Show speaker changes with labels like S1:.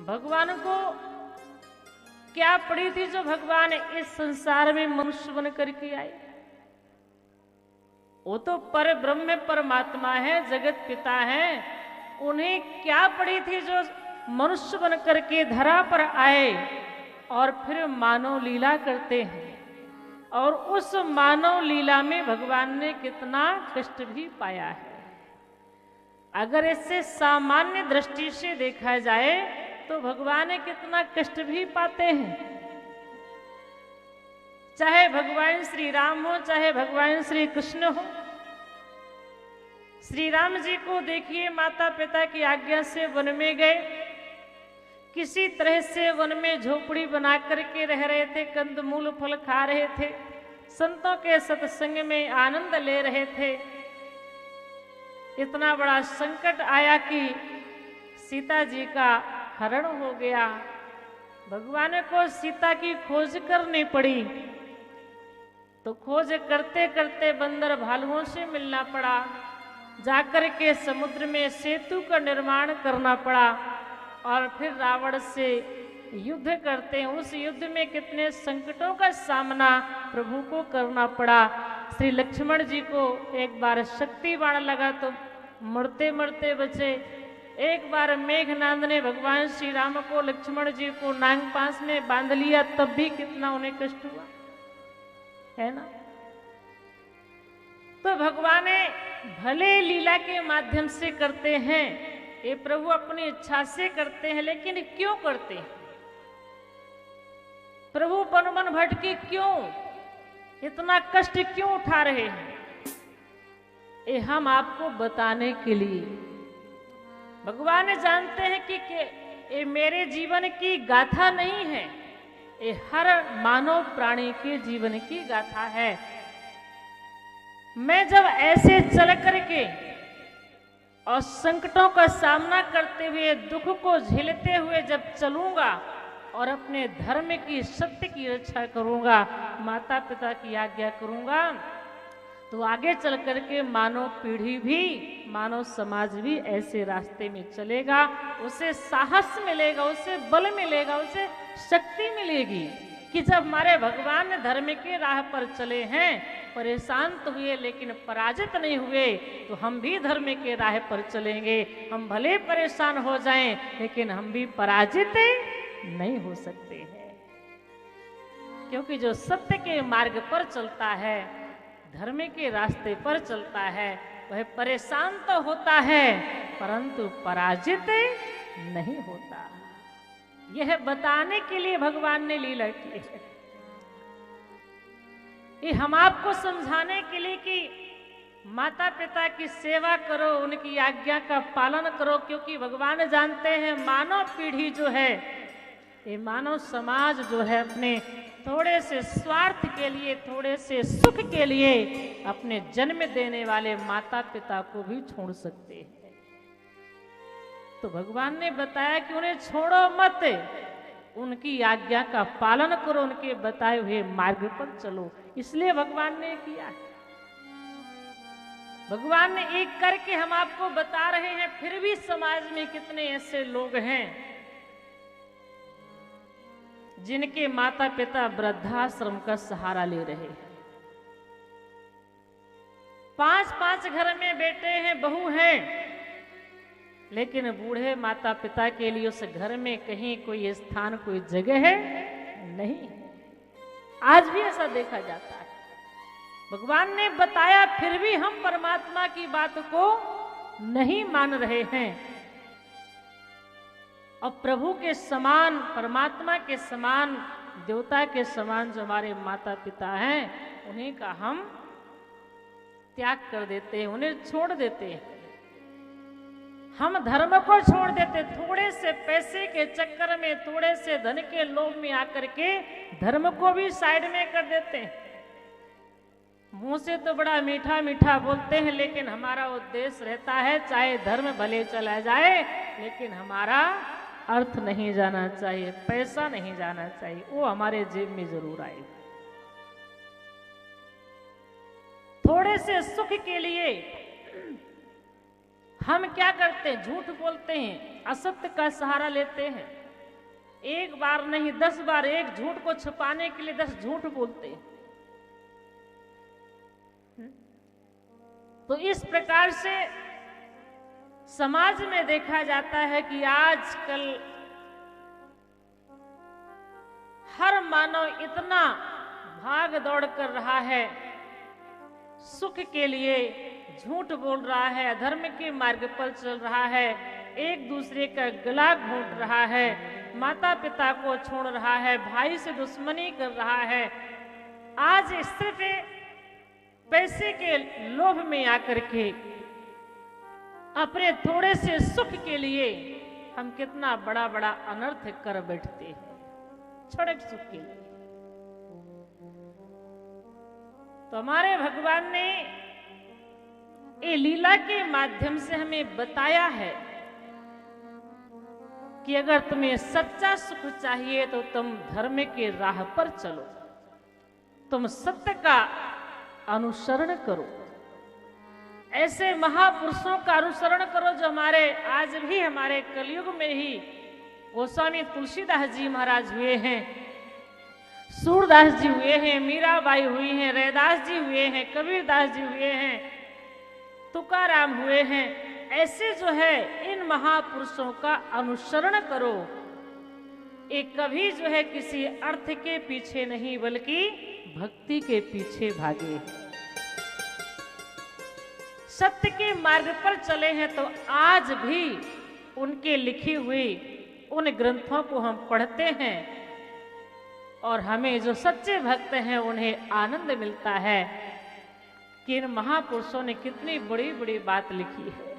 S1: भगवान को क्या पड़ी थी जो भगवान इस संसार में मनुष्य बन करके आए? वो तो पर ब्रह्म परमात्मा है, जगत पिता है। उन्हें क्या पड़ी थी जो मनुष्य बन करके धरा पर आए और फिर मानव लीला करते हैं। और उस मानव लीला में भगवान ने कितना कष्ट भी पाया है। अगर इससे सामान्य दृष्टि से देखा जाए तो भगवान कितना कष्ट भी पाते हैं। चाहे भगवान श्री राम हो, चाहे भगवान श्री कृष्ण हो। श्री राम जी को देखिए, माता पिता की आज्ञा से वन में गए, किसी तरह से वन में झोपड़ी बना करके रह रहे थे, कंदमूल फल खा रहे थे, संतों के सत्संग में आनंद ले रहे थे। इतना बड़ा संकट आया कि सीता जी का हरण हो गया। भगवान को सीता की खोज करनी पड़ी, तो खोज करते करते बंदर भालुओं से मिलना पड़ा। जाकर के समुद्र में सेतु का निर्माण करना पड़ा और फिर रावण से युद्ध करते हैं। उस युद्ध में कितने संकटों का सामना प्रभु को करना पड़ा। श्री लक्ष्मण जी को एक बार शक्ति बाण लगा तो मरते मरते बचे। एक बार मेघनाद ने भगवान श्री राम को, लक्ष्मण जी को नांग पास में बांध लिया, तब भी कितना उन्हें कष्ट हुआ है ना। तो भगवान भले लीला के माध्यम से करते हैं, ये प्रभु अपनी इच्छा से करते हैं, लेकिन क्यों करते हैं? प्रभु वन वन भटके क्यों, इतना कष्ट क्यों उठा रहे हैं? ये हम आपको बताने के लिए। भगवान जानते हैं कि ये मेरे जीवन की गाथा नहीं है, ये हर मानव प्राणी के जीवन की गाथा है। मैं जब ऐसे चल करके और संकटों का सामना करते हुए, दुख को झेलते हुए जब चलूंगा और अपने धर्म की, सत्य की रक्षा करूंगा, माता पिता की आज्ञा करूंगा, तो आगे चल करके मानव पीढ़ी भी, मानव समाज भी ऐसे रास्ते में चलेगा। उसे साहस मिलेगा, उसे बल मिलेगा, उसे शक्ति मिलेगी कि जब हमारे भगवान धर्म के राह पर चले हैं, परेशान तो हुए लेकिन पराजित नहीं हुए, तो हम भी धर्म के राह पर चलेंगे। हम भले परेशान हो जाएं, लेकिन हम भी पराजित नहीं हो सकते हैं। क्योंकि जो सत्य के मार्ग पर चलता है, धर्म के रास्ते पर चलता है, वह परेशान तो होता है परंतु पराजित नहीं होता। यह बताने के लिए भगवान ने लीला की है। ये हम आपको समझाने के लिए कि माता पिता की सेवा करो, उनकी आज्ञा का पालन करो, क्योंकि भगवान जानते हैं मानव पीढ़ी जो है, ये मानव समाज जो है, अपने थोड़े से स्वार्थ के लिए, थोड़े से सुख के लिए अपने जन्म देने वाले माता पिता को भी छोड़ सकते हैं। तो भगवान ने बताया कि उन्हें छोड़ो मत, उनकी आज्ञा का पालन करो, उनके बताए हुए मार्ग पर चलो। इसलिए भगवान ने किया। भगवान ने एक करके हम आपको बता रहे हैं, फिर भी समाज में कितने ऐसे लोग हैं जिनके माता पिता वृद्धाश्रम का सहारा ले रहे हैं। 5-5 घर में बेटे हैं, बहू हैं, लेकिन बूढ़े माता पिता के लिए उस घर में कहीं कोई स्थान, कोई जगह है नहीं। आज भी ऐसा देखा जाता है। भगवान ने बताया, फिर भी हम परमात्मा की बात को नहीं मान रहे हैं। और प्रभु के समान, परमात्मा के समान, देवता के समान जो हमारे माता पिता हैं, उन्हीं का हम त्याग कर देते हैं, उन्हें छोड़ देते हैं। हम धर्म को छोड़ देते, थोड़े से पैसे के चक्कर में, थोड़े से धन के लोभ में आकर के धर्म को भी साइड में कर देते हैं। मुंह से तो बड़ा मीठा मीठा बोलते हैं, लेकिन हमारा उद्देश्य रहता है, चाहे धर्म भले चला जाए, लेकिन हमारा अर्थ नहीं जाना चाहिए, पैसा नहीं जाना चाहिए, वो हमारे जेब में जरूर आए। थोड़े से सुख के लिए हम क्या करते हैं? झूठ बोलते हैं, असत्य का सहारा लेते हैं। एक बार नहीं 10 बार एक झूठ को छुपाने के लिए 10 झूठ बोलते हैं। तो इस प्रकार से समाज में देखा जाता है कि आजकल हर मानव इतना भाग दौड़ कर रहा है, सुख के लिए झूठ बोल रहा है, अधर्म के मार्ग पर चल रहा है, एक दूसरे का गला घोंट रहा है, माता पिता को छोड़ रहा है, भाई से दुश्मनी कर रहा है। आज सिर्फ पैसे के लोभ में आकर के अपने थोड़े से सुख के लिए हम कितना बड़ा बड़ा अनर्थ कर बैठते हैं, छोटे सुख के लिए। तो हमारे भगवान ने ये लीला के माध्यम से हमें बताया है कि अगर तुम्हें सच्चा सुख चाहिए तो तुम धर्म के राह पर चलो, तुम सत्य का अनुसरण करो, ऐसे महापुरुषों का अनुसरण करो जो हमारे आज भी हमारे कलयुग में ही गोस्वामी तुलसीदास जी महाराज हुए हैं, सूरदास जी हुए हैं, मीराबाई हुई हैं, रैदास जी हुए हैं, कबीरदास जी हुए हैं, तुकाराम हुए हैं। ऐसे जो है इन महापुरुषों का अनुसरण करो। ये कभी जो है किसी अर्थ के पीछे नहीं बल्कि भक्ति के पीछे भागे, सत्य के मार्ग पर चले हैं। तो आज भी उनके लिखी हुई उन ग्रंथों को हम पढ़ते हैं और हमें जो सच्चे भक्त हैं उन्हें आनंद मिलता है कि इन महापुरुषों ने कितनी बड़ी बड़ी बात लिखी है।